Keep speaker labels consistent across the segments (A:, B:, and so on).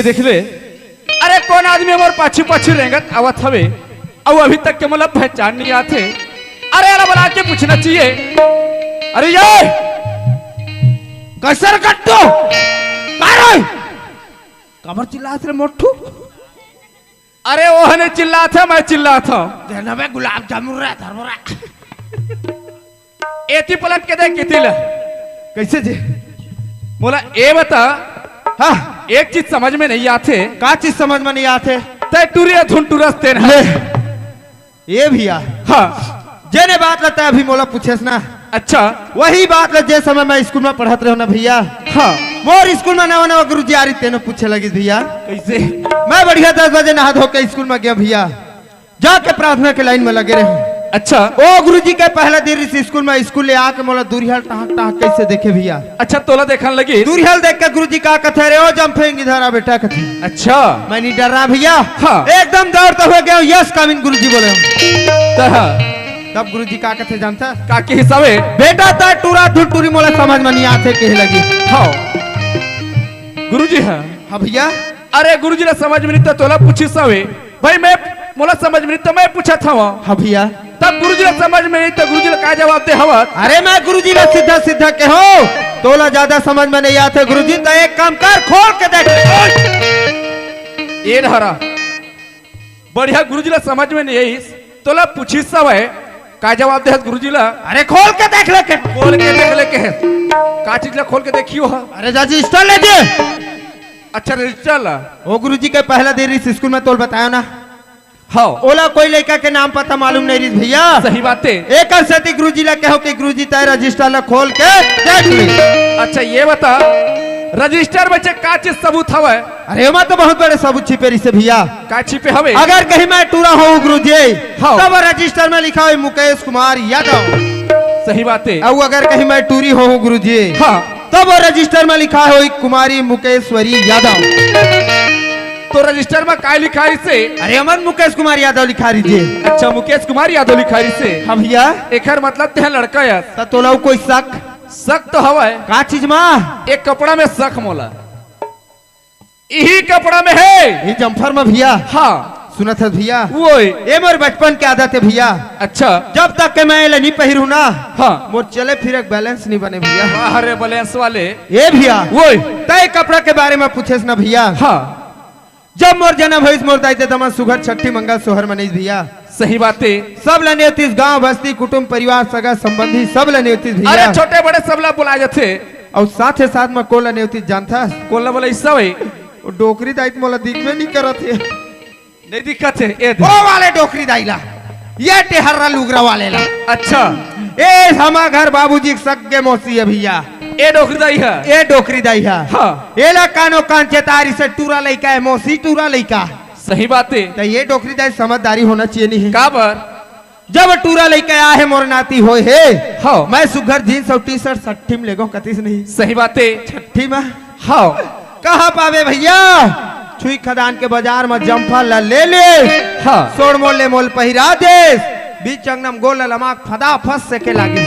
A: ये देख ले, अरे कौन आदमी हमारे पाछू पाछू रेंगत आवत हवे और अभी तक के मतलब पहचान नहीं आते। अरे अला बुला के पूछना चाहिए। अरे ये कैसे कट्टो कमर चिल्लात रे मोटू। अरे वो ने चिल्ला था, मैं चिल्ला था देना में गुलाब जामुन रहा धर्मरा एती पलट के देख कितिल कैसे जे बोला ए बता। हाँ एक चीज समझ में नहीं आते।
B: का चीज समझ में नहीं आते?
A: तय टूरिया धुन टूरस तेन
B: ये भैया
A: हाँ
B: जेने बात लगता है अभी मोला पूछेस ना।
A: अच्छा
B: वही बात ले जे समय मैं स्कूल में पढ़त रहो ना भैया।
A: हाँ
B: मोर स्कूल में नवा नवा गुरुजी आ रही तेनो पूछे लगी भैया
A: कैसे।
B: मैं बढ़िया 10 बजे नहा धो के स्कूल में गया भैया, जाके प्रार्थना के लाइन में लगे रहे।
A: अच्छा
B: ओ गुरुजी के पहला दिन स्कूल में स्कूल ले आके मोला दूरियाल टाँक टाँक कैसे देखे भैया।
A: अच्छा तोला देखने लगी
B: दूरियाल देख के गुरुजी का कथे रे ओ जंपिंग इधर आ बेटा कथे।
A: अच्छा
B: मैं नहीं डर रहा भैया।
A: हाँ
B: एकदम दौड़ता हुए गया यस कमिंग गुरुजी बोले। तब गुरुजी का कथे जानता
A: का के हिसाबे
B: बेटा ता टूरा टूरी मोला समझ में नहीं आते कहे लगी।
A: हाँ गुरुजी है।
B: हाँ भैया
A: अरे गुरुजी ने समझ में नहीं तो तोला पूछी सवे भाई मैं मोला समझ में नहीं तो मैं पूछा था वहाँ।
B: हाँ भैया
A: तब गुरुजी ने समझ में नहीं तो गुरुजी ने क्या जवाब दे हवा।
B: अरे मैं गुरुजी ने सीधा सीधा के हो तोला ज्यादा समझ में नहीं आते गुरुजी तो एक काम कर खोल के देख।
A: ये हरा बढ़िया गुरुजी ने समझ में नहीं आई तोला पूछी सब है का जवाब दे गुरुजी ला।
B: अरे खोल के देख ले के
A: खोल के देख ले के है का चीज ला खोल के देखियो हा।
B: अरे चाची स्टॉल ले दे।
A: अच्छा रजिस्टर ला
B: वो गुरुजी के पहला दिन इस स्कूल में तोल बताया ना।
A: हाँ
B: ओला कोई लड़का के नाम पता मालूम नहीं रही भैया।
A: सही बात है।
B: एक सती गुरुजी ला कहो कि गुरुजी तार रजिस्टर ला खोल के देख ले।
A: अच्छा ये बता रजिस्टर बच्चे का चीज सबूत हवा।
B: अरे वहाँ तो बहुत बड़े सबूत छिपे रही से भैया।
A: का छिपे हवे
B: अगर कहीं मैं टूरा हूँ गुरुजी
A: हाँ।
B: तब रजिस्टर में लिखा है मुकेश कुमार यादव।
A: सही बात है।
B: और अगर कहीं मैं टूरी हूँ गुरुजी
A: हाँ
B: तब रजिस्टर में लिखा है कुमारी मुकेश्वरी यादव।
A: तो रजिस्टर में काय लिखा इसे।
B: अरे अमन मुकेश कुमार यादव लिखा दीजिए।
A: अच्छा मुकेश कुमार यादव लिखा इसे।
B: हाँ भैया
A: एकर मतलब ते लड़का यार
B: तो तोला कोई शक
A: शक तो हवा है।
B: का चीज माँ
A: एक कपड़ा में शक मोला यही कपड़ा में है
B: ये जम्फर में भैया।
A: हाँ
B: सुना था भैया
A: वो
B: ये मोर बचपन की आदत है भैया।
A: अच्छा
B: जब तक के मैं नहीं पहिरू ना
A: हाँ
B: मोर चले फिर बैलेंस नहीं बने भैया।
A: अरे बैलेंस वाले
B: ये भैया
A: वो
B: तय कपड़ा के बारे में पूछे ना भैया।
A: हाँ
B: जब मोर जन्म हुई मोर दाई दमा सुघर छठी मंगल सोहर मनीष भैया।
A: सही बात है।
B: सब लने होतीस गांव बस्ती कुटुंब परिवार सगा संबंधी सब लने होतीस भैया।
A: अरे छोटे बड़े सब ला बुलाए जाते
B: और साथ ही साथ में कोल लने होतीस जानता
A: कोला बोला इससा भाई
B: डोकरी दाई मोला दिख में नहीं करत है।
A: नहीं दिक्कत है ए
B: ओ वाले डोकरी दाईला ये टेहर्रा लुगरा वाले ला।
A: अच्छा
B: ए हमा घर बाबूजी सगे मौसी है भैया।
A: ए डोकरी दाई है
B: ए डोकरी दाई है।
A: हाँ
B: ए ला कानो कान चेतारी से टूरा लइका है मौसी टूरा लइका।
A: सही बात है।
B: तो ये डोकरी दाई समझदारी होना चाहिए नहीं है।
A: का बर
B: जब टूरा लइका आया है मोर नाती होए है
A: हाँ
B: मैं सुघर जींस और टी शर्ट सट्ठी में लेगो कतीस नहीं।
A: सही बात है।
B: छठी में
A: हाँ
B: कहाँ पावे भैया छुई खदान के बाजार में जम्फा ला ले ले
A: हाँ
B: सोड़ मोल ले मोल पहिरा दे बीच अंगनम गोल लमाक फदा फस से के लागे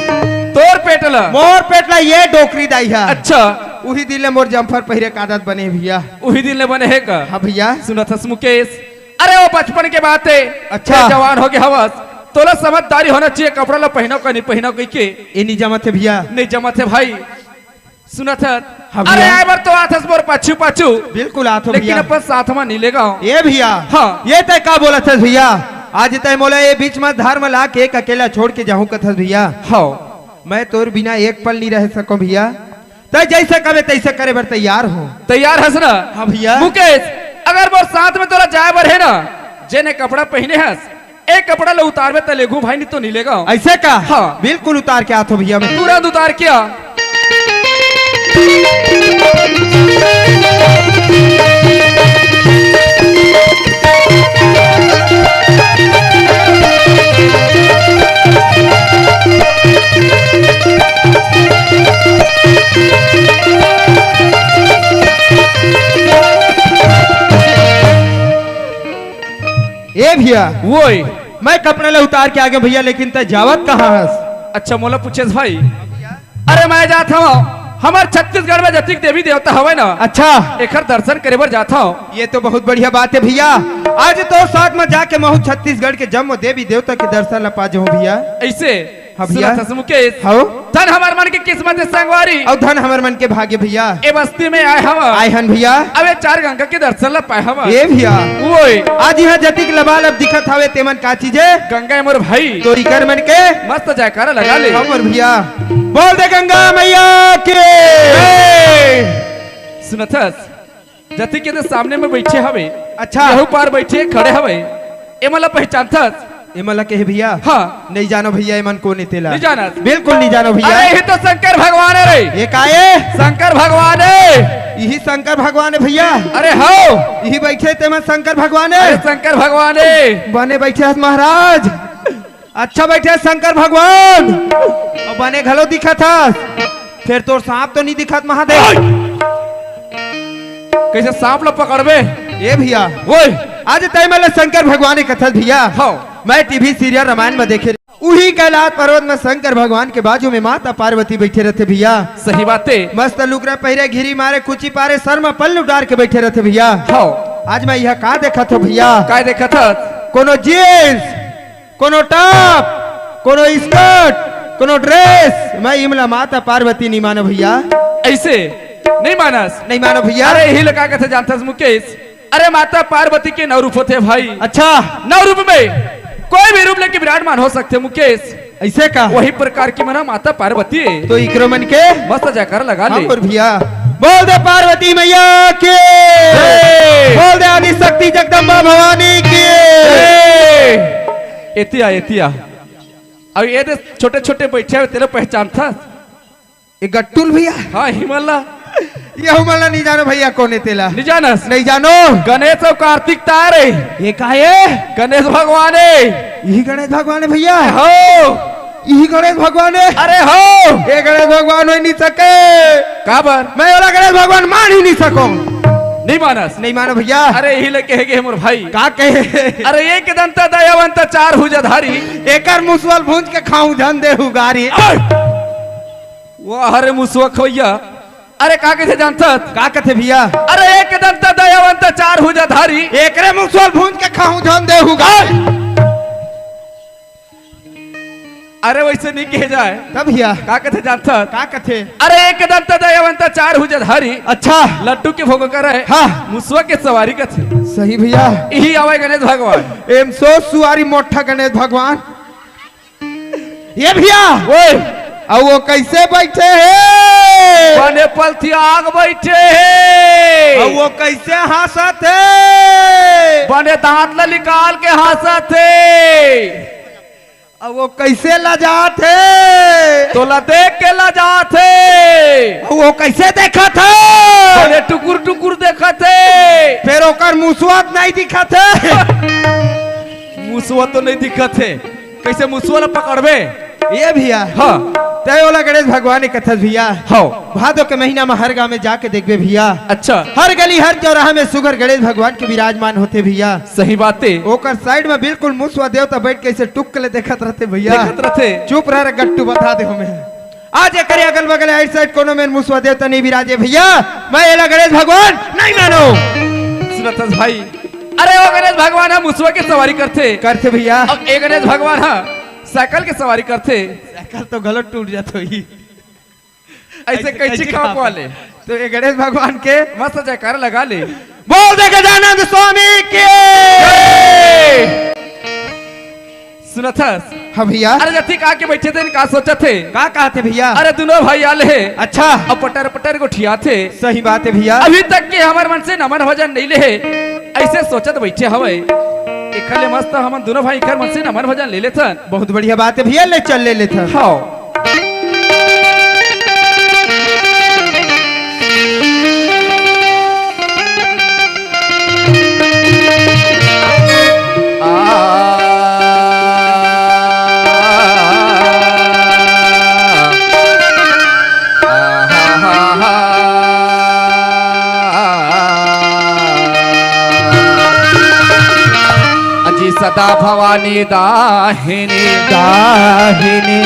A: तोर पेटला
B: मोर पेटला ये डोकरी दाई है।
A: अच्छा
B: उही दिल मोर जम्फर पहिरे का आदत बने भैया।
A: उही दिन ले बने है का।
B: हाँ भैया
A: सुना था मुकेश। अरे वो बचपन के बात है।
B: अच्छा
A: जवान हो गया हवस तोला समझदारी होना चाहिए कपड़ा ला पहनो का नहीं पहनो कहीं के
B: ये नहीं जमत है भैया।
A: नहीं जमत है भाई सुना था।
B: हाँ
A: अरे
B: भैया।
A: आए बार तो आथस मोर पाछू पाछू
B: बिल्कुल आथो
A: लेकिन
B: भैया।
A: अपन साथ में नहीं लेगा।
B: ये भैया
A: हाँ
B: ये तय का बोला था भैया आज तय मोला ये बीच में धर्म ला के एक अकेला छोड़ के जाऊं कथा भैया।
A: हाँ
B: मैं तोर बिना एक पल नहीं रह सकूं भैया। तय जैसे कहे तैसे करे बर तैयार हो।
A: तैयार हस ना।
B: हाँ भैया
A: मुकेश अगर मोर साथ में तोरा जाए बर है ना जेने कपड़ा पहने हस एक कपड़ा ले उतार में तलेगू भाई नहीं तो नहीं लेगा।
B: ऐसे का
A: हाँ
B: बिल्कुल उतार के आतो भैया मैं
A: तुरंत उतार किया।
B: ए भैया
A: वो
B: मैं कपड़े ले उतार के आगे भैया लेकिन तय जावत कहाँ हस।
A: अच्छा मोला पूछे भाई। अरे मैं जाता हूँ हमार छत्तीसगढ़ में जतिक देवी देवता हवे ना,
B: अच्छा
A: एकर दर्शन करे बर जाता हूँ।
B: ये तो बहुत बढ़िया बात है भैया। आज तो साथ में जाके महू छत्तीसगढ़ के जम्मू देवी देवता के दर्शन ला पा जाऊं भैया।
A: ऐसे
B: हाँ भैया।
A: सुनत हस मुकेश,
B: हो
A: धन हमार मन की किस्मत है संगवारी,
B: और धन हमर मन के भाग्य भैया।
A: ए बस्ती में आए हम
B: आए हन भैया।
A: अबे चार गंगा के दर्शन ला पाए हम।
B: ये भैया
A: ओए
B: आज यहाँ जतिक लबाल अब दिखत हवे तेमन का चीज है
A: गंगा मोर भाई
B: तो इकर मन के
A: मस्त जयकारा लगा ले।
B: हमर भैया बोल दे गंगा मैया के।
A: सुनत हस जति के तो सामने में बैठे हवे,
B: अच्छा
A: यहू पार बैठे खड़े हवे, ए मला पहचानथस?
B: एमला के है भैया।
A: हाँ
B: नहीं जानो भैया एमन को नहीं तेला।
A: नहीं जानत?
B: बिल्कुल नहीं जानो भैया।
A: अरे ये तो शंकर भगवान है रे।
B: ये काये
A: शंकर भगवान है,
B: यही शंकर भगवान है भैया।
A: अरे हो
B: यही बैठे तेमन शंकर भगवान
A: अरे
B: है।
A: शंकर भगवान है।
B: बने बैठे हैं महाराज, अच्छा बैठे हैं शंकर भगवान। और बने घलो दिखा था, फिर तो सांप तो नहीं दिखत महादेव।
A: कैसे सांप लो पकड़बे?
B: ये भैया
A: ओए
B: आज तय मतलब शंकर भगवान कथा भैया।
A: हाँ
B: मैं टीवी सीरियल रामायण में देखे उही कैलाश पर्वत में शंकर भगवान के बाजू में माता पार्वती बैठे रहते भैया।
A: सही बातें।
B: मस्त लुकरा पहरे घिरी मारे कुची पारे सर में पल्लू डाल के बैठे रहते भैया।
A: हाँ
B: आज मैं यह का देखा था भैया,
A: काय देखा था?
B: कोनो जीन्स, कोनो टॉप, कोनो स्कर्ट, कोनो ड्रेस। मैं इमला माता पार्वती नहीं मानो भैया।
A: ऐसे नहीं मानस?
B: नहीं मानो भैया।
A: अरे यही लगा के थे जानता मुकेश, अरे माता पार्वती के 9 रूप होते भाई।
B: अच्छा
A: 9 रूप में कोई भी रूप लेके विराजमान हो सकते मुकेश।
B: ऐसे का
A: वही प्रकार की मना माता पार्वती है।
B: तो इकरो मन के
A: मस्त जयकारा लगा ले।
B: और भैया बोल दे पार्वती मैया के, बोल दे आदि शक्ति जगदम्बा भवानी की।
A: एतिया एतिया अब ये दे छोटे छोटे बैठे हुए तेरे पहचान था?
B: ये गट्टुल भैया।
A: हाँ हिमालय
B: ये हमला नहीं जानो भैया कौन तेला।
A: नहीं जानस?
B: नहीं जानो।
A: गणेश और कार्तिक तारे।
B: ये काहे?
A: गणेश भगवान है।
B: यही गणेश भगवान है भैया।
A: हो
B: यही गणेश भगवान है।
A: अरे हो
B: ये गणेश भगवान हो नहीं सके।
A: काबर
B: मैं वाला गणेश भगवान मान ही नहीं सको।
A: नहीं मानस?
B: नहीं मानो भैया।
A: अरे यही लगे है मोर भाई।
B: का कहे?
A: अरे एक दंत दयावंत 4 भुजधारी,
B: एकर मुसवल भूंज के खाऊं धन देहु गारी।
A: वो अरे मुसवा खवैया। अरे का कहते जानता?
B: का कथे भैया?
A: अरे एक दंत दयावंत 4 भुजधारी,
B: एकरे मुसवल भूंज के खाऊं धन देहु गारी।
A: अरे वैसे नहीं कहे जाए।
B: तब भैया
A: का कहते जानता?
B: का कथे?
A: अरे एक दंत दयावंत 4 भुजधारी,
B: अच्छा
A: लड्डू के भोग कर रहे।
B: हाँ
A: मुसवा के सवारी का थे।
B: सही भैया।
A: यही आवे गणेश भगवान।
B: एम सो सुआरी मोटा गणेश भगवान। ये भैया
A: ओए
B: और वो कैसे बैठे हैं?
A: बने पलथी आग बैठे हैं।
B: और वो कैसे हंसत है?
A: बने दांत ला निकाल के हंसत है।
B: और वो कैसे लजात है?
A: तो ला देख के ला जात है।
B: और वो कैसे देखा था?
A: बने टुकुर टुकुर देखा थे।
B: फिर ओकर मुसवत नहीं दिखा थे।
A: मुसवा तो नहीं दिखत है, कैसे मुसवा ला पकड़बे?
B: ये भैया
A: हाँ
B: तय वाला गणेश भगवान कथा भैया।
A: हाँ
B: भादो के महीना में हर गांव में जाके देखबे भैया।
A: अच्छा
B: हर गली हर चौराहा में सुगर गणेश भगवान के विराजमान होते भैया।
A: सही बातें।
B: ओकर साइड में बिल्कुल मुसवा देवता बैठ के ऐसे टुक ले देखत रहते भैया।
A: देखत रहते।
B: चुप रह गट्टू बता दे हमें। आज एक अगल बगल आइट साइड कोनो में मुसवा देवता नहीं विराजे भैया। मैं एला गणेश भगवान नहीं मानो।
A: सुनत भाई, अरे वो गणेश भगवान है मुसवा की सवारी करते
B: भैया।
A: अब एक गणेश भगवान है साइकिल की सवारी करते।
B: साइकिल तो गलत टूट जाता ही।
A: ऐसे कैसे खाप वाले।
B: तो ये गणेश भगवान के
A: मस्त जयकारा लगा ले।
B: बोल दे गजानंद स्वामी के।
A: सुनत हस?
B: हाँ भैया।
A: अरे जति का के बैठे थे का सोचा थे?
B: का कहते भैया?
A: अरे दोनों भाई आले है।
B: अच्छा
A: अब पटर पटर को ठिया थे।
B: सही बात है भैया।
A: अभी तक के हमारे मन से नमन भजन नहीं ले, ऐसे सोचत बैठे हवे। इखले मस्त हम दोनों भाई कर मन से नमन भजन ले लेथन।
B: बहुत बढ़िया बात है भैया। ले चल ले लेता।
A: हाँ सदा भवानी दाहिनी
B: दाहिनी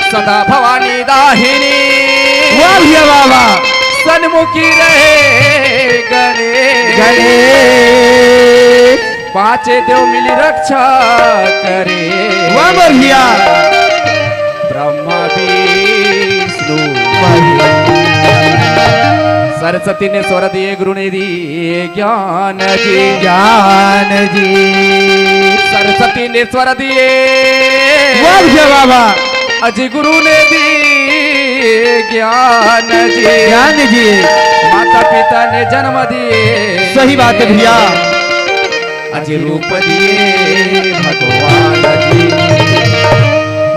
A: सदा भवानी दाहिनी
B: वाह भैया वाह वाह
A: सन्मुखी रहे गणेश
B: गणेश
A: पांचे देव मिली रक्षा करे
B: वाह भैया
A: ब्रह्मा विष्णु सरस्वती ने स्वर दिए गुरु ने दिए ज्ञान जी
B: ज्ञान जी
A: सरस्वती ने स्वर दिए
B: वाह भैया वाह वाह
A: अजय गुरु ने दिए ज्ञान जी
B: ज्ञान जी
A: माता पिता ने जन्म दिए
B: सही बात है भैया
A: अजय रूप दिए भगवान जी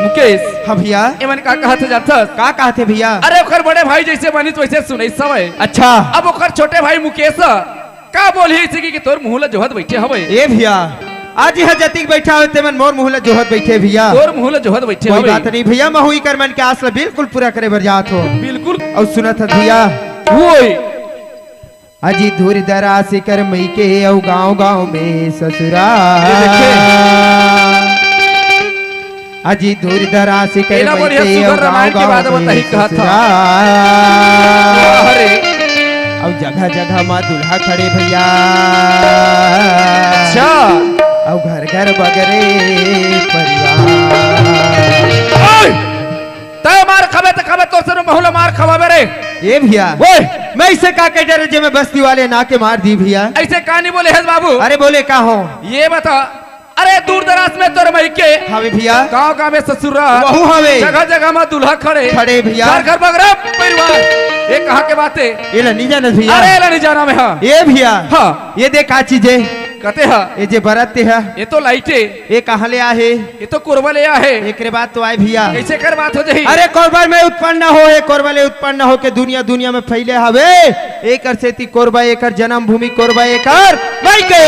A: मुकेश
B: हाँ भैया
A: एमन का कहत जात
B: का कहते भैया
A: अरे ओकर बड़े भाई जैसे बनी तो वैसे सुनई समय
B: अच्छा
A: अब ओकर छोटे भाई मुकेश का बोली इसी की तोर मुंह ला जोहत बैठे हवे
B: ए भैया आज यह जतिक बैठा होते मन मोर मुहला जोहत बैठे भैया
A: तोर मुंह ला जोहत बैठे
B: कोई
A: हवे
B: बात नहीं भैया मैं हुई कर मन के आस ला बिल्कुल पूरा करे बर जात हो
A: बिल्कुल
B: और सुनत है भैया
A: होई
B: अजी धूर दरासी कर मई के औ गांव गांव में ससुरा
A: ये देखिए।
B: अजी धूर दरासी कर
A: एला
B: मई
A: बढ़िया
B: के
A: सुगर
B: औ
A: रामायण
B: गांव
A: की बात
B: गांव में
A: बताही कहा था।
B: ससुरा
A: अरे
B: और जगह जगह माँ दुल्हा खड़े भैया
A: अच्छा
B: और घर घर बगरे परिवार
A: ओए तय मार खबे त खबे तोर से बहुला मार खवाबे रे
B: ये भैया
A: ओए
B: मैं इसे का कह डरे जे मैं बस्ती वाले ना के मार दी भैया
A: ऐसे कहानी बोले है बाबू
B: अरे बोले का हो
A: ये बता अरे दूर दराज में तोर मई के
B: हवे भैया
A: गांव गांव में ससुरा
B: वहू हवे
A: जगह जगह में दूल्हा खड़े
B: खड़े भैया
A: घर घर बगरा परिवार ये कहा के बातें
B: ये ला नहीं जाना भैया
A: अरे ला नहीं जाना में हाँ
B: ये भैया
A: हाँ
B: ये देख का चीज है
A: कहते हैं
B: ये जे बरत है
A: ये तो लाइटे
B: ये कहाँ ले आहे
A: ये तो कोरबा ले है
B: एक रे बात तो आए भैया
A: कैसे कर बात हो जाही
B: अरे कोरबा में उत्पन्न हो है कोरबा ले उत्पन्न हो के दुनिया दुनिया में फैले हवे एकर सेती कोरबा एकर जन्म भूमि कोरबा एकर मई के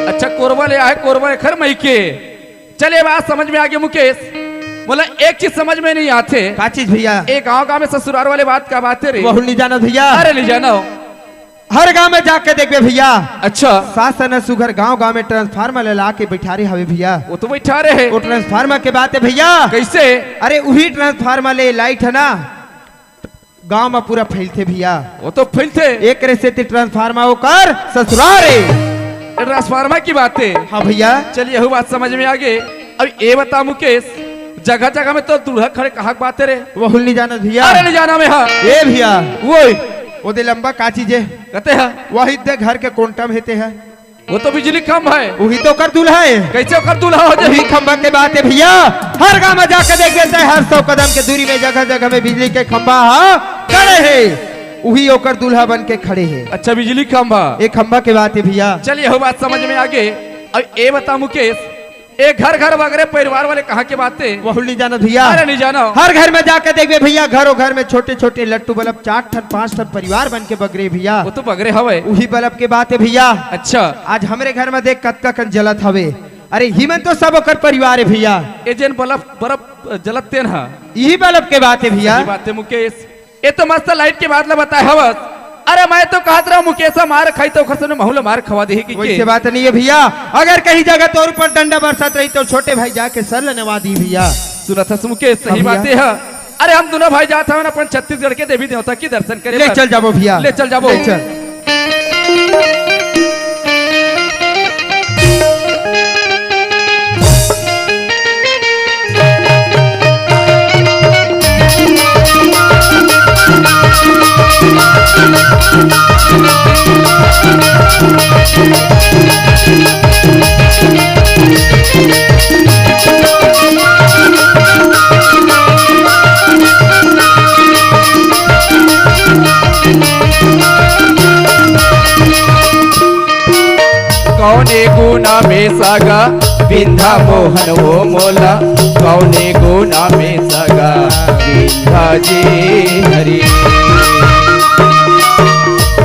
A: अच्छा कोरबा ले है कोरबा खर मई के चले बात समझ में आ गई मुकेश बोला एक चीज समझ में नहीं आते
B: का चीज भैया
A: एक गांव गांव में ससुराल वाले बात का बात है रे
B: बहुल नहीं जाना भैया
A: अरे ले जाना हो।
B: हर गांव में जाके देखबे भैया
A: अच्छा
B: शासन सुगर गांव गांव में ट्रांसफार्मर ला के बैठा रहे हवे भैया
A: वो तो बैठा रहे
B: वो ट्रांसफार्मर के बात है भैया
A: कैसे
B: अरे वही ट्रांसफार्मर ले लाइट है ना गांव में पूरा फैलते भैया
A: वो तो फैलते
B: एक रे से ट्रांसफार्मर कर ससुराल रे
A: ट्रांसफार्मर की बात है
B: हाँ भैया
A: चलिए यह बात समझ में आ गई अब ये बता मुकेश जगह जगह में तो दूल्हा खड़े कहा बात है रे
B: वो हुल नहीं जाना भैया
A: अरे ले जाना में हाँ
B: ए भैया
A: वो
B: वो दे लंबा का चीज है
A: कहते हैं
B: वही दे घर के कोंटम हेते है
A: वो तो बिजली कम है
B: वही तो कर दूल्हा है
A: कैसे कर दूल्हा हो
B: वही
A: जाए
B: खंबा के बात है भैया हर गांव में जाकर देख लेते हैं हर 100 कदम के दूरी में जगह जगह में बिजली के खंबा खड़े है वही होकर दूल्हा बन के खड़े है
A: अच्छा बिजली कम है
B: एक खंबा के बात है भैया
A: चलिए यह बात समझ में आ गई अब ये बता मुकेश एक घर घर वगैरह परिवार वाले कहा के बातें
B: वो हुल नहीं जाना भैया
A: अरे नहीं जाना
B: हर घर में जाकर देखबे भैया घरों घर में छोटे छोटे लट्टू बल्ब 4 ठन 5 ठन परिवार बन के बगरे भैया
A: वो तो बगरे हवे
B: वही बल्ब के बात है भैया
A: अच्छा
B: आज हमरे घर में देख कतका कन जलत हवे अरे हिमन तो सब ओकर परिवार है भैया
A: एजेंट बल्ब बर्फ जलते ना
B: यही बल्ब के बात है भैया
A: ये बात है मुकेश ये तो मस्त लाइट के बात ला बताए हवस अरे मैं तो कहत रहा मुकेश मार खाई तो खसने महूल मार खवा दे की
B: वैसे बात नहीं है भैया अगर कहीं जगह तौर पर डंडा बरसात रही तो छोटे भाई जाके सर लेनवा दी भैया
A: सुना था मुकेश सही
B: हाँ
A: बातें है अरे हम दोनों भाई जाते हैं अपन छत्तीसगढ़ के देवी देवता की दर्शन करे
B: ले चल जाबो भैया
A: ले चल जाबो
B: ले चल
A: कौने गुना में सगा बिंधा मोहन वो मोला कौने गुना में सगा बिंधा जी हरी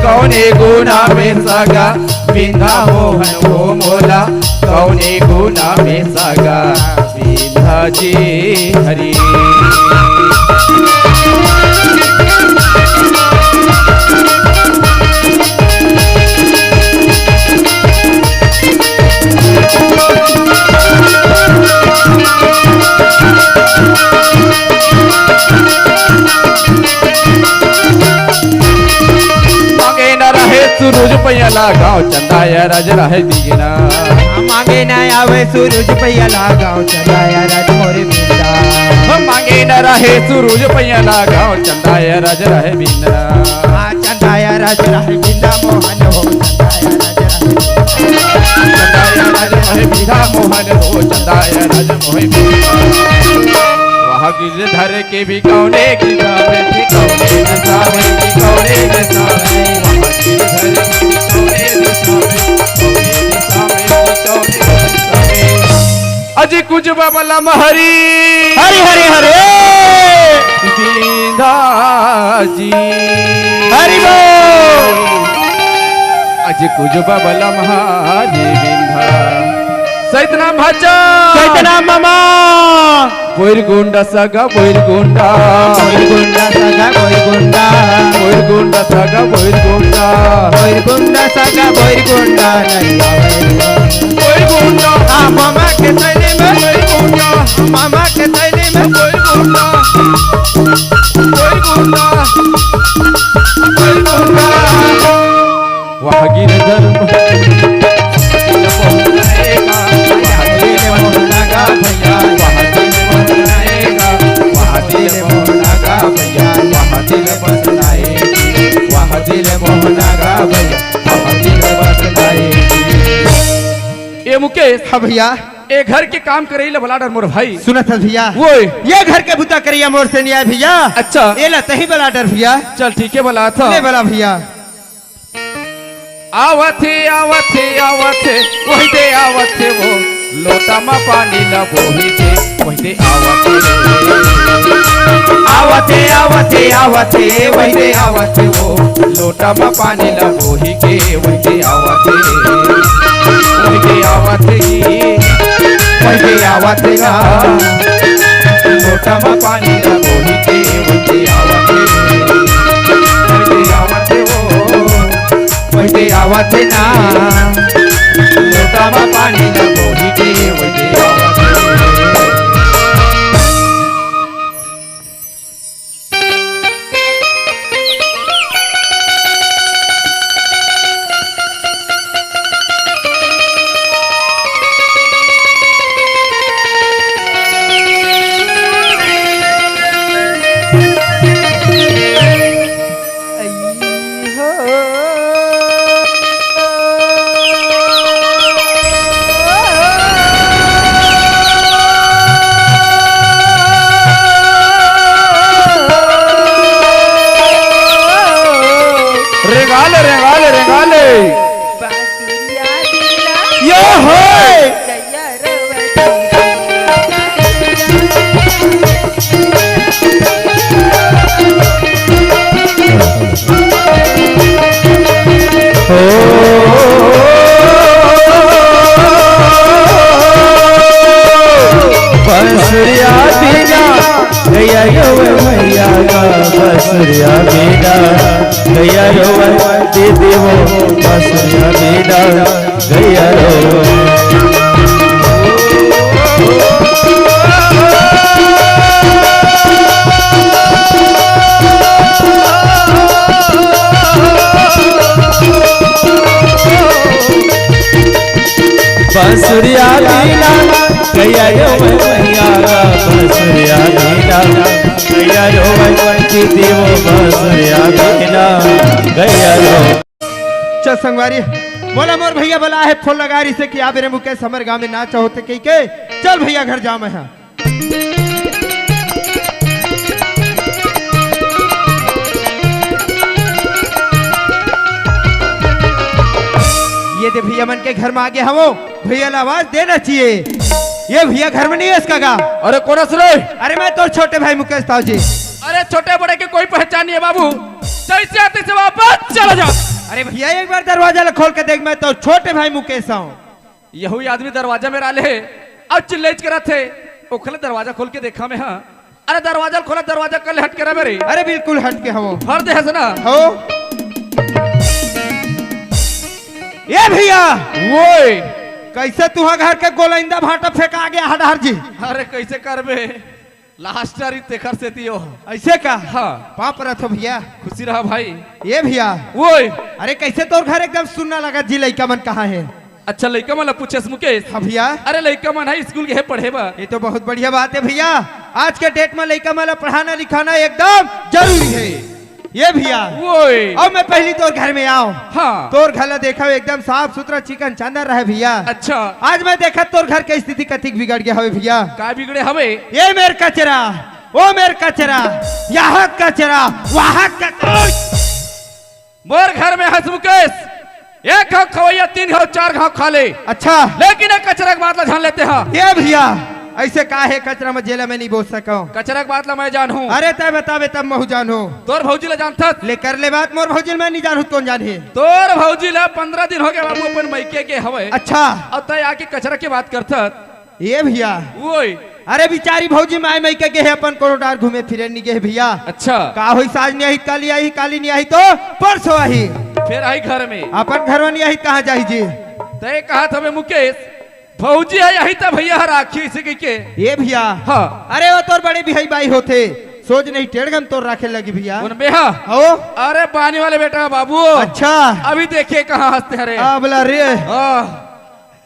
A: कौने गुना में सगा बिंधा मोहन वो मोला कौने गुना में सगा बिंधा जी हरी पैया लगाओ चंदाया राज रहे दीना
B: मांगे न आवे सूरज पैया लगाओ चंदाया राज मोरे बिंदा
A: हम मांगे न रहे सूरज पैया लगाओ चंदाया राज रहे बिना
B: चंदाया राज रहे बिंदा मोहन हो
A: चंदाया राज रहे बिना मोहन हो चंदाया राज मोहे वहाँ गिरधर के भी कौने की गावे की कौने की सावे की कौने की सावे वहाँ गिरधर के भी कौने की सावे कौने की सावे की कौने की सावे अजी कुछ बाबला महरी
B: हरे हरे हरे
A: बिंदा जी
B: हरि बोल
A: अजी कुछ बाबला महरी बिंदा सैतनाम भाचा
B: चैतन्य मामा
A: बोईरगोंडा सगा बोईरगोंडा
B: बोईरगोंडा सगा बोईरगोंडा
A: बोईरगोंडा सगा बोईरगोंडा
B: बोईरगोंडा सगा बोईरगोंडा नहीं आवे
A: बोईरगोंडा
B: मामा के थैले में
A: बोईरगोंडा
B: मामा के थैले में
A: बोईरगोंडा बोईरगोंडा बोईरगोंडा वहाँ गिरधर ये मुकेश
B: हाँ भैया
A: ए घर के काम करे ले बलाडर मोर भाई
B: सुना था भैया
A: वो
B: ये घर के बुता करिया मोर से नहीं आया भैया
A: अच्छा
B: ये ला तही बला डर भैया
A: चल ठीक है बला था
B: ले बला भैया
A: आवथे आवथे आवथे वही दे आवथे वो लोटा में पानी ला वही दे आवथे आवथे आवथे आवथे वही दे आवथे वो लोटा में पानी ला वही के वही दे आवथे वही आवथे गा लोटा में पानी ला वही के वही आवथे वो वही आवथे ना लोटा में पानी ला वही के वही आवथे
B: बसुरिया बीना गया यो मैया का बसुरिया बीना गया यो दीदी वो बसुरिया बीना गया यो बसुरिया बीना गया यो मैया का बसुरिया बीना गया यो दीदी वो बसुरिया बीना गया यो। चल संगवारी बोला मोर भैया बोला है फूल लगारी से कि आप मेरे मुकेश हमर गांव में नाच होते कही के चल भैया घर जा मैं हाँ। ये दे भैया मन के घर में आगे हम भैया आवाज देना चाहिए। ये भैया घर में नहीं है इसका गा।
A: अरे कौन रे?
B: अरे मैं तो छोटे भाई मुकेश ताऊ जी।
A: अरे छोटे बड़े की कोई पहचान नहीं है बाबू, जैसे आते से वापस चला जा।
B: अरे भैया एक बार दरवाजा खोल के देख, मैं तो छोटे भाई मुकेश हूँ।
A: यही आदमी दरवाजा में डाले है और चिल्लेच कर थे ओखले दरवाजा खोल के देखा मैं। हाँ अरे दरवाजा खोला, दरवाजा कल हट के मेरे।
B: अरे बिल्कुल हट के हो
A: फर्द है ना
B: हो। ये भैया
A: वो
B: कैसे तुहा घर के गोलंदा भाटा फेंका गया हडार जी।
A: अरे कैसे करबे, लास्टर तेखर से तियो
C: ऐसे का
A: हाँ
C: पाप रथ भैया
A: खुशी रहा भाई
C: ये भैया
A: वो
C: अरे कैसे तोर घर एकदम सुनना लगा जी लड़का मन कहाँ है
A: अच्छा लड़का मन पूछे मुकेश
C: हाँ भैया
A: अरे लड़का मन है स्कूल के है पढ़े बा
C: ये तो बहुत बढ़िया बात है भैया आज के डेट में लड़का मन पढ़ाना लिखाना एकदम जरूरी है ये भैया
A: वो
C: अब मैं पहली तोर घर में आओ
A: हाँ
C: तोर घर देखा एकदम साफ सुथरा चिकन चांदर रहे भैया
A: अच्छा
C: आज मैं देखा तोर घर की स्थिति कथिक बिगड़ गया है भैया
A: का बिगड़े हवे
C: ये मेर कचरा वो मेर कचरा यहाँ कचरा वहाँ कचरा
A: मोर घर में हंस मुकेश एक घाव खवैया 3 घाव 4 घाव खा ले
C: अच्छा
A: लेकिन एक कचरा के बात जान लेते हैं
C: ये भैया ऐसे का है कचरा में जेला में नहीं बोल सका
A: कचरा के बात मैं जानू
C: अरे तय बतावे तब महू जानू
A: तोर भौजी ला जानता
C: ले कर ले बात मोर भौजी मैं नहीं जानू कौन जाने
A: तोर भौजी ला 15 दिन हो गए बाबू अपन मैके के हवे
C: अच्छा
A: और तय आके कचरा की बात करता
C: ये भैया
A: वो
C: अरे बिचारी भौजी माय मई के है अपन कोरोडार घूमे फिरे नहीं गए भैया
A: अच्छा
C: का हुई साज नहीं आई काली नहीं आई तो परसों आई
A: फिर आई घर में
C: अपन घर में नहीं आई कहाँ जाई जी
A: तय कहा था मुकेश भौजी है यही तो भैया राखी इसे के
C: ये भैया
A: हाँ
C: अरे वो तोर बड़े बिहाई बाई होते सोच नहीं टेढ़गम तोर रखे लगी भैया
A: उनमें हाँ
C: हो
A: अरे पानी वाले बेटा बाबू
C: अच्छा
A: अभी देखिए कहाँ हंसते हैं रे
C: बोला रे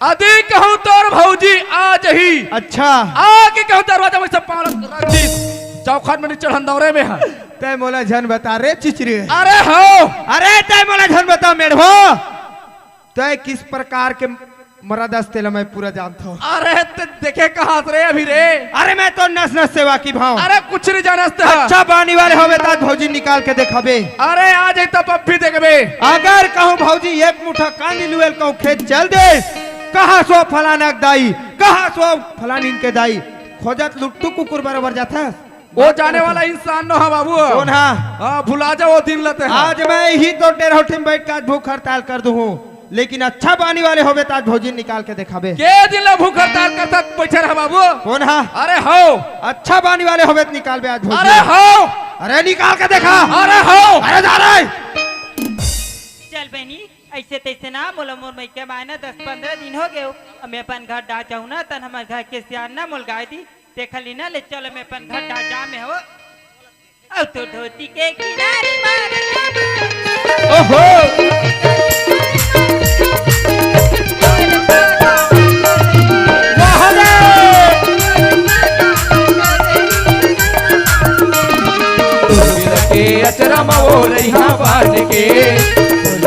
A: अधिक कहूँ तोर भौजी आज ही
C: अच्छा
A: आके कहूँ दरवाजा में सब पालक रख दी चौखट में चढ़न दौरे में है
C: तय मोला झन बता रे चिचरी
A: अरे हो
C: अरे तय मोला झन बता मेढ़ो तय किस प्रकार के मरादस तेला मैं पूरा जानता हूँ
A: अरे देखे कहाँ रे अभी रे
C: अरे मैं तो नस नस से वाकिफ हूँ
A: अरे कुछ नहीं जानते
C: अच्छा पानी वाले होवे तो भौजी निकाल के देखाबे
A: अरे आज तब अब भी देखबे
C: अगर कहूँ भौजी एक मुठा कांदी लुएल कहूँ खेत चल दे कहाँ सो फलाना दाई कहाँ सो फलानी के दाई खोजत लुट्टू कुकुर बराबर जाता
A: वो जाने वाला इंसान न है बाबू
C: कौन है
A: हाँ भुला जा वो दिन लेते हैं
C: आज मैं ही तो टेढ़ोटी में बैठ कर भूख हड़ताल कर दूँ लेकिन अच्छा पानी वाले होवे तो आज भोजन निकाल के दिखाबे
A: के दिन ला भूख हड़ताल करता बैठे रहा बाबू
C: कौन है
A: अरे हो
C: अच्छा पानी वाले होवे तो निकाल बे आज भोजन
A: अरे हो
C: अरे निकाल के देखा
A: अरे हो
C: अरे जा रहे
D: चल बहनी ऐसे तैसे ना मोला मोर मई के बायना 10-15 दिन हो गए मैं अपन घर डा जाऊँ ना तन हमारे घर के सियार ना मोल गाय दी देखली ना ले चलो मैं अपन घर डा जा में हो अब तो धोती के किनारे मार
C: ओहो
A: अचरम हो रही बाज के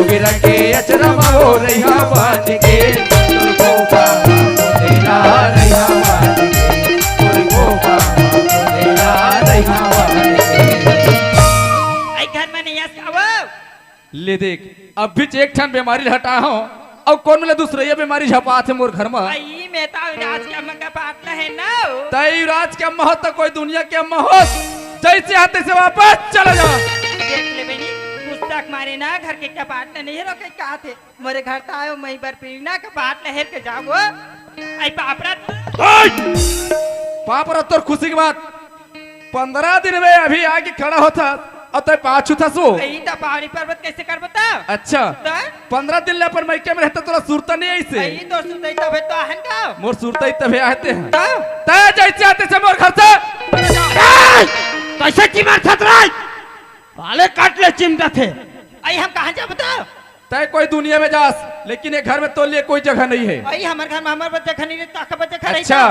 A: गिरा के अचरम हो रही बाज के तुरको का तेरा रहा बाज के तुरको का तेरा रहा बाज के
D: आई घर में नहीं आवा
A: ले देख अब भी एक ठन बीमारी हटा हो और कौन मिले दूसरे ये बीमारी झपा थे मोर घर में
D: आई मैं तो राज के अम्मा का बात ना है ना
A: तई राज के अम्मा हो तो कोई दुनिया के अम्मा हो जैसे आते से वापस चला जा
D: देख ले बहनी पुस्तक मारे ना घर के कपाट ने नहीं रोके कहा थे मोरे घर तो आयो मई बार पीना कपाट लहर के जाओ आई पापरा
A: पाप रो तोर खुशी की बात 15 दिन में अभी आके खड़ा होता और तय पाछू था सो
D: आई तो पहाड़ी पर्वत कैसे कर बता
A: अच्छा 15 दिन ले पर मैके में रहता तोरा सुरता नहीं ऐसे
D: आई तो सुनते तबे तो आहन का
A: मोर सुरता ही तबे आते हैं
D: तो
A: तय जैसे आते से मोर घर से
C: कैसे चिमर छतराय पाले काट ले चिमटा थे
D: आई हम कहाँ जा बता
A: तय कोई दुनिया में जास लेकिन ये घर में तो लिए कोई जगह नहीं है
D: आई हमारे घर में हमारे बच्चे खनी नहीं ताका बच्चे खा
A: अच्छा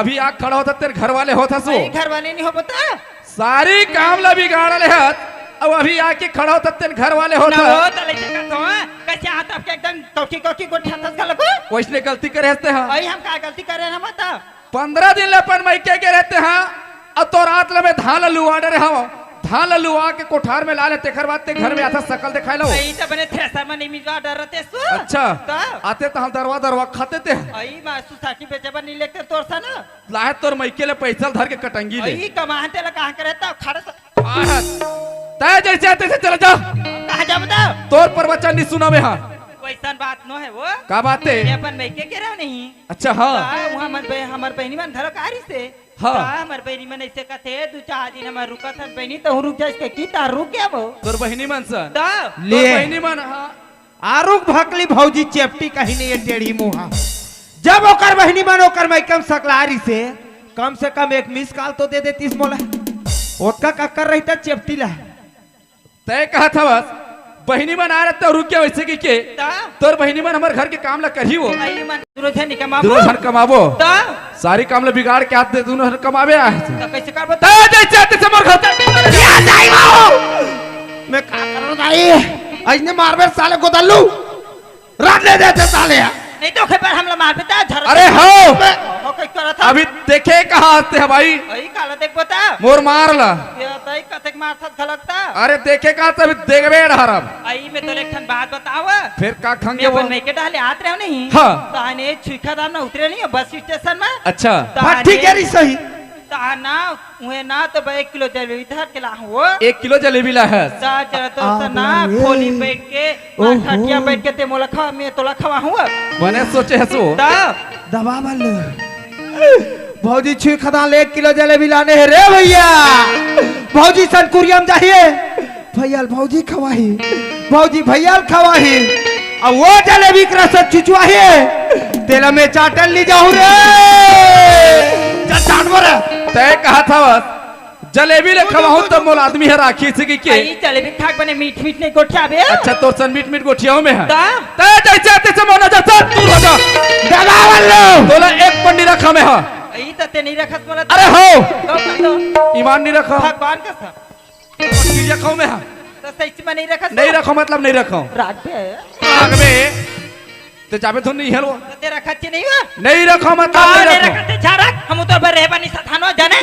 A: अभी आग खड़ा होता तेरे घर वाले होता सो
D: घर वाले नहीं हो बता
A: सारी काम ला बिगाड़ ले हाथ अब अभी आके खड़ा होता तेरे घर वाले होता
D: ना हो तले चका तो कैसे हाथ आपके एकदम टोकी कोकी गोठा थस गल को
A: वैसने गलती करे हंसते हैं
D: आई हम का गलती करे ना मत
A: 15 दिन ले पर मैके के रहते हैं और तो रात ले में धान लुआ डरे हो धान लुआ के कोठार में ला ले तेखर बाद ते घर में आता शकल दिखाई लो
D: आई तो बने थ्रेसर में नहीं मिलवा डरते सु
A: अच्छा आते तो हम दरवा खाते ते
D: आई मासू साकी बेचबा नहीं लेकर तोर सा ना
A: लाहे तोर मैके ले पैसा धर के कटंगी ले
D: आई कमाते ला कहां करे ता खड़
A: तय जैसे आते से चला जा
D: कहां जा बता
A: तोर प्रवचन नहीं सुना में हाँ
D: वैसन बात न है वो
A: का बात है
D: ये अपन मैके के रहो नहीं
A: अच्छा हाँ
D: वहां हमर बहनी मन धरो कारी से
A: हाँ
D: हमर बहनी मन ऐसे कथे 2-4 दिन हमर रुका था बहनी तो रुक जाए के की ता रुक गया वो
A: तोर बहनी मन सन
D: दा
C: ले
A: तोर बहनी मन हाँ
C: आरुक भकली भौजी चेपटी कहीं नहीं टेढ़ी मुहा जब ओकर बहनी मन ओकर मैकम सकलारी से कम से कम एक मिस कॉल तो दे देतीस मोला। ओतका का कर रही था चेपटी ला।
A: तय कहा था बस बहिनी बना रहे तो रुक गया वैसे की के
D: ता
A: तोर बहिनी मन हमारे घर के काम ला करी वो
D: आई मन दुरोधन निकमा
A: दुरोधन कमाबो
D: ता
A: सारी काम ला बिगाड़ के हाथ दे दोनों कमावे आए थे।
D: तो कैसे कर बता
A: तय जैसे आते से मोर घर
C: मैं का करो दाई अजने मारबे साले को दल्लू रात ले देते साले।
D: नहीं तो खेपर हमला मार बेटा झर
A: अरे हो
D: हो कई करा था
A: अभी देखे कहाँ आते हैं भाई
D: आई काला देख बता
A: मोर मार ला।
D: ये तई कतेक मार था खलकता
A: अरे देखे कहाँ तभी देखबे हरम
D: आई में तो लेखन बात बताव
A: फिर का खंगे
D: मैं
A: वो
D: अपन नहीं के डाले आत रहे नहीं
A: हाँ।
D: ताने छुखा दाम ना उतरे नहीं बस स्टेशन में
A: अच्छा
C: ठीक है री सही।
D: ताना उहे ना तो 1 किलो जलेबी धर के ला हो
A: 1 किलो जलेबी ला है
D: सा चला तो सना खोली बैठ के खटिया बैठ के ते मोला खा मैं तोला खवा हुआ
A: बने सोचे हसो
D: ता
C: दबा बल भौजी छी खदा ले 1 किलो जलेबी लाने है रे भैया। भौजी सनकुरियम चाहिए भैया भौजी खवाही भौजी भैया खवाही और वो जलेबी के रस चुचवाही तेला में चाटन ली जाऊं रे चाट मरे।
A: तय कहा था बस जलेबी ले खवाऊं तो मोल आदमी है राखी से की के
D: आई जलेबी खाक बने मीठ मीठ नहीं गोठियाबे
A: अच्छा तोर सन मीट मीट गोठियाओं में है
D: ता
A: तय जैसे आते से मोना जाता तू राजा
C: दबा बल
A: तोला एक पंडी रखा में है
D: आई तते नहीं रखत मोला
A: अरे हो
D: तो
A: ईमान नहीं रखा
D: भगवान का सा
A: चीज खाओ में है
D: तो सही में नहीं रखत
A: नहीं रखो मतलब नहीं रखो
D: रात पे
A: आग में तो चाबे तो नहीं हेलो
D: तो तेरा खच्ची नहीं हुआ
A: नहीं रखो मतलब
D: नहीं
A: नहीं रखो
D: रखते झारक हम तो बर रहे बनी सथानो जाने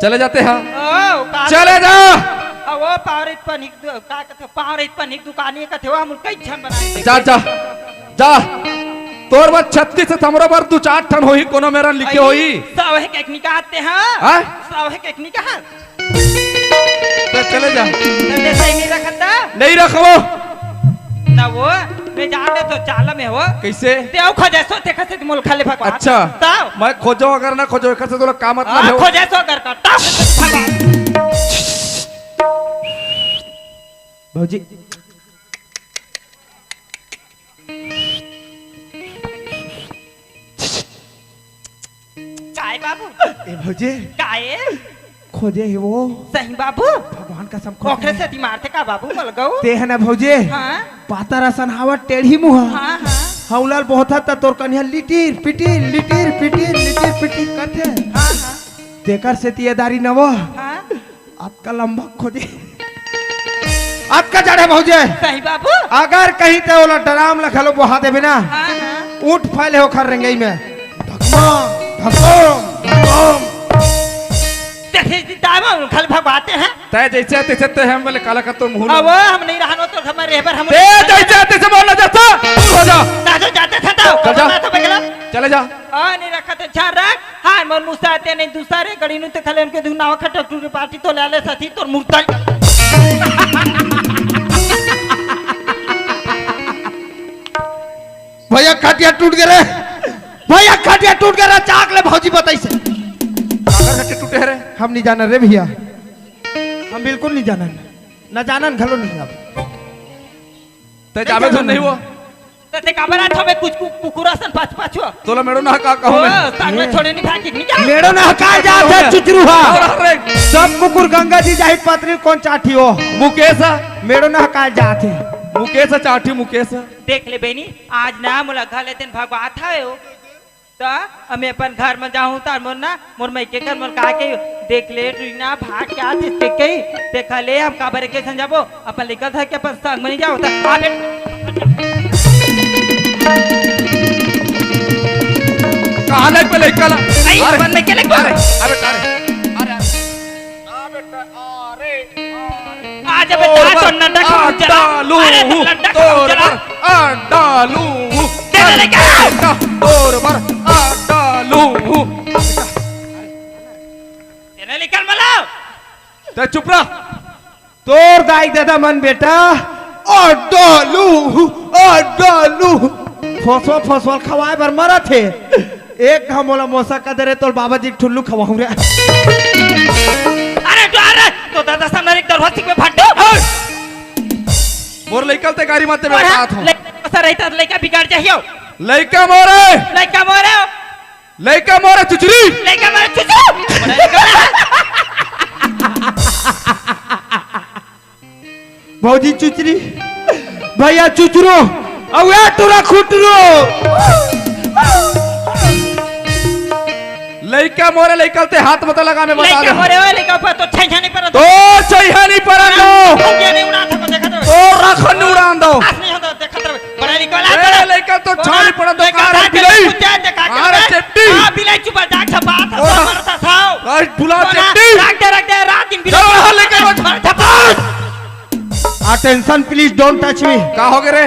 A: चले जाते हैं
D: ओ
A: चले जा
D: वो पावरित पनिक का कथे पावरित पनिक दुकानी कथे वो हम कई छन बनाए
A: जा जा जा तोर बात 36 से हमरो बार 2-4 टन होई कोनो मेरा लिखे होई
D: सावे के निका आते हैं
A: हां
D: सावे के निका
A: तो चले जा
D: ते सही नहीं रखता
A: नहीं रखो
D: ना वो मैं जान दे तो चाला में हो
A: कैसे
D: ते औ खोजे सो ते खसे मोल खाले भगवान
A: अच्छा
D: ताव
A: मैं खोजो अगर ना खोजो एक से तो काम मतलब है
D: खोजे सो कर का ताव भगवान
C: भौजी
D: काय बाबू
C: ए भौजी
D: काय
C: खोजे है वो
D: सही बाबू
C: भगवान का सब
D: ओखरे से ती मारते का बाबू मल गऊ
C: ते है ना भौजी
D: हां
C: पाता रसन हवा टेढ़ी मुहा
D: हां हां
C: हौलाल बहुत था तोर कन्या लिटिर पिटिर करते
D: हां हां
C: देकर से तियेदारी नवो
D: हां
C: आपका लंबा खोजे आपका जड़े भौजे
D: सही बाबू
C: अगर कहीं ते ओला डराम लखलो बहा देबे ना
D: हां हां
C: ऊट फैले हो खर रंगई में भगवान भगवान भगवान
D: देखे दी दाम खल भगवाते हैं
A: तय जैसे आते से ते हम बोले काला का तो मुंह
D: अब हम नहीं रहनो तो हमारे पर हम
A: ते जैसे आते से बोलना जाता दूर हो जा
D: दादो जाते थे तो
A: चल जा।
D: तो बगला
A: चले जा
D: आ नहीं रखा तो चार रख हां मन मुसाते नहीं दूसरे गड़ी नु तो खले उनके दुनावा खट टूटी पार्टी तो ले ले साथी तोर मुर्तल
C: भैया खटिया टूट गए भैया खटिया टूट गए चाक ले भौजी बताई से
A: अगर हटे टूटे रे
C: हम नहीं जाना रे भैया हम बिल्कुल नहीं जाना न जानन घलो नहीं अब
A: ते जाबे तो नहीं वो
D: ते काबरा थबे कुछ कुकुरासन पाछ पाछो
A: तोला मेड़ो ना का कहूं
D: ओ
A: मैं
D: साथ में छोड़े नहीं भागी नहीं जा
C: मेड़ो ना हकार जात है चुचरूहा
A: अरे
C: सब कुकुर गंगा जी जाहि पत्री कौन चाठी हो
A: मुकेश
C: मेड़ो ना हकार जात है
A: मुकेश चाठी मुकेश
D: देख ले बेनी आज ना मुला घले दिन भगवात है हो तो हमें अपन घर में जाऊं तार मोर ना मोर मई के घर मोर का के देख ले रीना भाग क्या देख के देखा ले हम काबरे के संजाबो अपन लेकर था के अपन संग में नहीं जाओ ता आ बेट
A: कहां लग पे लेकर ला
D: आई अपन में के ले
A: अरे अरे अरे
D: आज बता तो नंदा को चला
A: डालू
D: अरे नंदा को
A: तोर
D: चला
A: पर डालू
D: तेरे क्या
A: तोर पर डालू
D: तेरे निकल मलाओ
A: ते चुप रह
C: तोर दाई दादा मन बेटा और डालू फसवा फसवा खवाए बर मरा थे एक हमोला मोसा का दरे तोर बाबा जी ठुल्लू खवाऊं रे
D: अरे तो दादा सामने एक दरवाजे में फटो
A: मोर लइकल ते गाड़ी माते मेरे साथ हो
D: लेका रहता लेका बिगाड़ चाहिए
A: लइका मोरे
D: लेका मोरे
A: लड़का मोरे चुचरी
D: लड़का मारे चुचू बड़ा निकला
C: भौजी चुचरी भैया चुचरो अब या टूरा खुटरो
A: लड़का मोरे लड़का ते हाथ मत लगा मैं बता
D: लड़का
A: दे
D: मोरे वाले का ऊपर तो छैया नहीं पर
A: तो चाहिए नहीं पड़ा तो
D: ये नहीं उड़ा था को देखा
A: तो रखन उड़ान दो
D: आस नहीं होता देखा तो बड़ा निकला
A: ए लड़का तो छानी पड़ा तो कार है बिलाई कार है चेप्टी
D: हां बिलाई चुपा डाक था बात था मरता था
A: आज बुला चेप्टी
D: रख दे रात दिन
A: चलो वहां लेके
D: थप्पड़
C: आ tension please don't touch me
A: का हो गए रे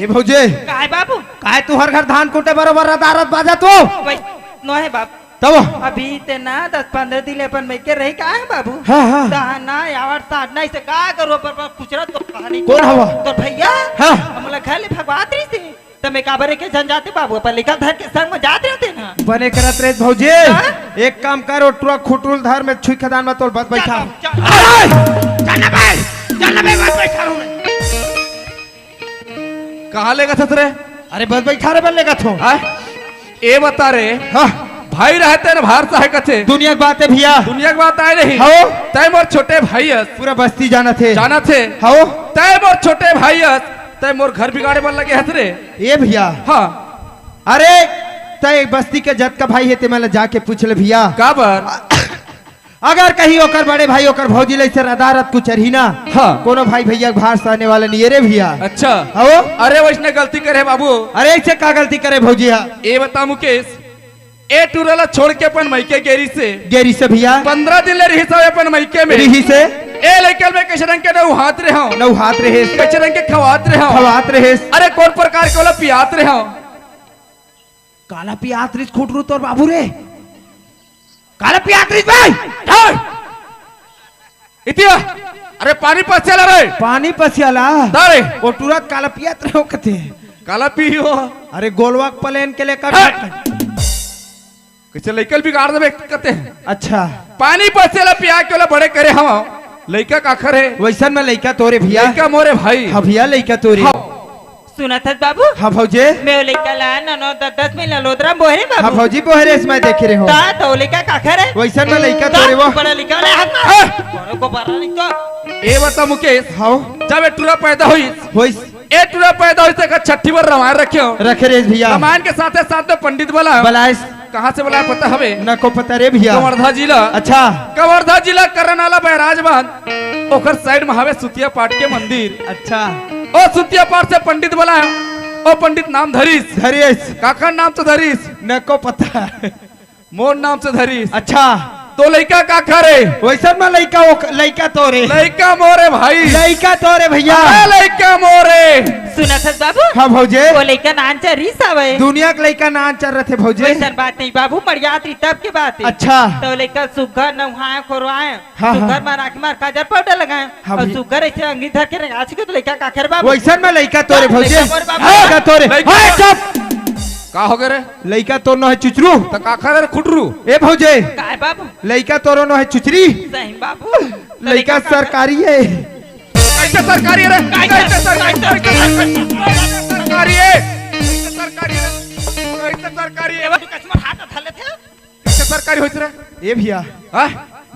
C: ए भौजे
D: काय बाबू
C: काय तू हर घर धान कुटे बरोबर रदारत बाजा तो
D: भाई नो है बाप
C: तब
D: अभी ते ना 10-15 दिन अपन में के रही का है बाबू
C: हाँ हाँ
D: ना यावर साथ नहीं से का करो पर खुचरा तो कहानी
C: कौन हवा
D: तो भैया
C: हाँ
D: हमला खाली भगवात्री से तमे काबरे के जन जाते बाबू पर लिखा धर के संग में जाते रहते ना
C: बने करत रे भौजे
D: हाँ?
C: एक काम करो ट्रक खुटुल धर में छुई खदान में तोल बस बैठा
D: चल भाई बस बैठा हूं
A: कहां लेगा था रे
C: अरे बस बैठा रे बल्ले का थो
A: ए बता रे
C: हाँ
A: भाई रहते न बाहर से है कथे
C: दुनिया की बात है भैया
A: दुनिया की बात आए नहीं
C: हो
A: तय मोर छोटे भाई हस
C: पूरा बस्ती जाना थे
A: जाना थे
C: हो
A: तय मोर छोटे भाई हस तय मोर घर बिगाड़े बन लगे हस रे
C: ये भैया
A: हाँ
C: अरे तय बस्ती के जत का भाई है ते मैंने जाके पूछ ले भैया
A: काबर
C: अगर कहीं ओकर बड़े भाई ओकर भौजी ले से अदारत कुछ रही ना
A: हाँ
C: कोनो भाई भैया भार सहने वाले नहीं है रे भैया
A: अच्छा
C: हो
A: अरे वैसने गलती करे बाबू
C: अरे ऐसे का गलती करे भौजी हा
A: ए बता मुकेश ए टूरला छोड़ के अपन मैके गेरी से
C: गेरी से भैया
A: 15 दिन ले रही सब अपन मैके में
C: रही से
A: ए लेकल में कैसे रंग के नौ हाथ रे हूं
C: नौ हाथ रहे
A: कैसे रंग के खवात रे हूं
C: खवात रहे
A: अरे कौन प्रकार के वाला पियात रे हूं
C: काला पियात्रिस खुटरू तोर बाबू रे काला पियात्रिस भाई
A: ठाड़ इतिया अरे पानी पसेला रे
C: पानी पसियाला
A: तारे
C: वो तुरंत काला पियात रहे कथे
A: काला पी हो
C: अरे गोलवा प्लेन के लेकर
A: कैसे लइकल बिगाड़ देबे कहते हैं
C: अच्छा
A: पानी पसेला पिया के वाला बड़े करे हम लइका काखर है
C: वैसन में लइका तोरे भैया
A: लइका मोरे भाई
C: हाँ भैया लइका तोरे
A: हाँ।
D: सुना था बाबू
C: हाँ भौजे
D: मैं लेका ला ना 10 में ललोदरा बोहरे
C: हाँ
D: बाबू
C: भौजी बोहरे इसमें देखे रहे हो
D: ता तो लेका काखर है
C: वैसन में लइका तोरे वो
D: बड़ा लिखा ले हाथ में बड़ो को बारा नहीं तो
A: ए बता मुकेश
C: हाँ
A: जब ए टूरा पैदा हुई
C: वैस
A: ए टूरा पैदा हुई से छठी बार रामायण रखे हो
C: रखे रे भैया
A: रामायण के साथ साथ में पंडित बोला
C: बलाइस
A: कहाँ से बोला पता हमें
C: न को पता रे भैया
A: कवर्धा जिला
C: अच्छा
A: कवर्धा जिला करनाला बैराजबाद ओकर साइड में हवे सुतिया पाठ के मंदिर
C: अच्छा
A: ओ सुतिया पाठ से पंडित बोला ओ पंडित नाम धरीस
C: धरीस
A: काका नाम तो धरीस
C: न को पता
A: मोर नाम से धरीस
C: अच्छा
A: तो लइका काका रे
C: वैसन में लइका लइका तोरे
A: लइका मोरे भाई
C: लइका तोरे भैया
A: लइका मोरे
D: सुना था बाबू
C: हाँ भौजे
D: वो लेका नान चा रीस आवे
C: दुनिया के लइका नाच चल रहे थे भौजे
D: वैसन बात नहीं बाबू मरियात री तब की बात है
C: अच्छा
D: तो लेकर सुगर नहाए खोरवाए
C: हाँ,
D: सुगर
C: हाँ।
D: मार आंख मार काजर पाउडर लगाए
C: हाँ,
D: और
C: भी-
D: सुगर ऐसे अंगी धर के आज के तो लेकर काखर बाबू
C: वैसन में लइका तोरे भौजे
D: लइका मोरे बाबू।
C: लइका तोरे
A: लइका-
C: हाय चुप
A: का हो गए रे
C: लइका तो न है चुचरू
A: तो काका रे खुटरू
C: ए भौजे
D: काय बाबू
C: लइका तोरो न है चुचरी
D: सही बाबू
C: लइका सरकारी है
A: कैसे सरकारी रे कैसे सरकारी है कैसे सरकारी है कैसे सरकारी है
D: कस्टमर हाथ धले थे
A: कैसे सरकारी होइत रे
C: ए भैया
A: हां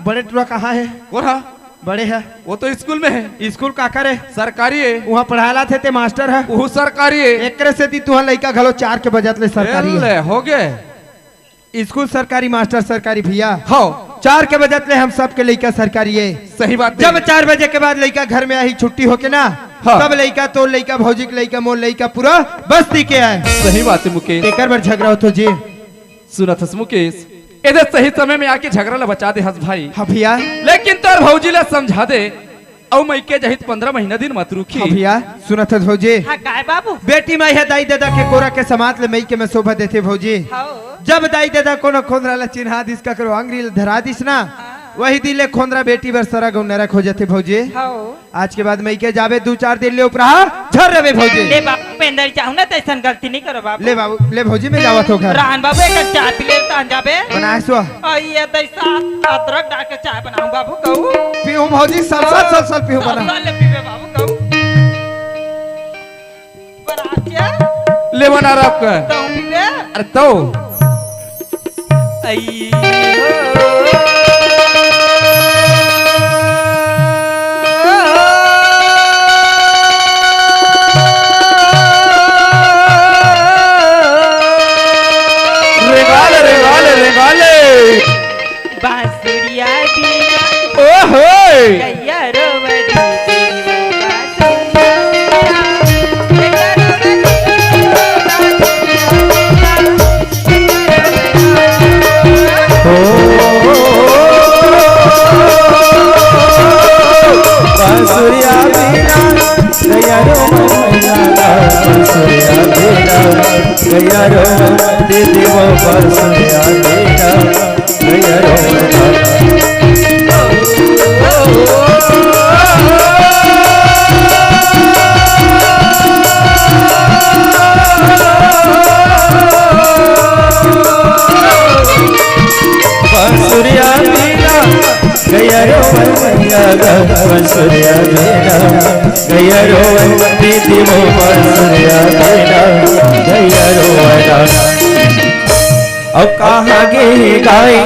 C: बड़े टुरा कहाँ है
A: कौन है
C: बड़े है
A: वो तो स्कूल में है
C: स्कूल का करे
A: सरकारी है
C: वहाँ पढ़ाला थे ते मास्टर है
A: वो सरकारी है
C: एक से दी तुहा लइका घलो 4 के बजत ले सरकारी
A: ले हो गए
C: है स्कूल सरकारी मास्टर सरकारी भैया
A: हो
C: 4 के बजत ले हम सब के लइका सरकारी है
A: सही बात
C: जब 4 बजे के बाद लइका घर में आई छुट्टी होके ना
A: हाँ।
C: तब लइका तो लइका भौजी के लइका मोर लइका पूरा बस्ती के आए
A: सही बात है मुकेश
C: एकर बार झगड़ा हो तो जी
A: सुना था मुकेश इधर सही समय में आके झगड़ा ला बचा दे हंस भाई
C: हाँ भैया
A: लेकिन तोर भौजी ला समझा दे औ मई के जहित 15 महीना दिन मत रुकी
C: हाँ भैया सुना था भौजी
D: हाँ काय बाबू
C: बेटी माई है दाई दादा के कोरा के समात ले मई के में शोभा देते भौजी
D: हाओ
C: जब दाई दादा कोनो खोंदरा ला चिन्हा दिस का करो अंग्री धरा दिस ना वही दिले खोंदरा बेटी बर सरा गौ नरक हो जाते भौजी
D: हाओ
C: आज के बाद मई के जावे 2-4 दिन ले उपरा झर रहे भौजी
D: ले बाबू पेंदर चाहू ना तैसन गलती नहीं करो बाबू
C: ले बाबू ले भौजी में जावत हो घर
D: रहन बाबू एक चाय पी ले तान जाबे
C: बनाए सो
D: और ये दैसा अदरक डाल के चाय बनाऊं बाबू कहू
C: पीहू भौजी सल पीहू बना
D: ले पीबे बाबू कहू बरातिया
A: ले बना रख कर
D: तो पीबे
A: अरे तो
D: आई
B: रेगाले रेगाले रेगाले
D: बांसुरिया बीना
B: ओहो
D: गैया रोवती
B: बांसुरिया बीना गैया रोवैया बांसुरिया बीना गैया रोवती देवो बांसुरिया बीना गैया रोवैया बांसुरिया बीना गैया रोवैया बांसुरिया बीना गैया रोवती देवो बांसुरिया बीना गैया रोवैया अब कहाँ गे गाय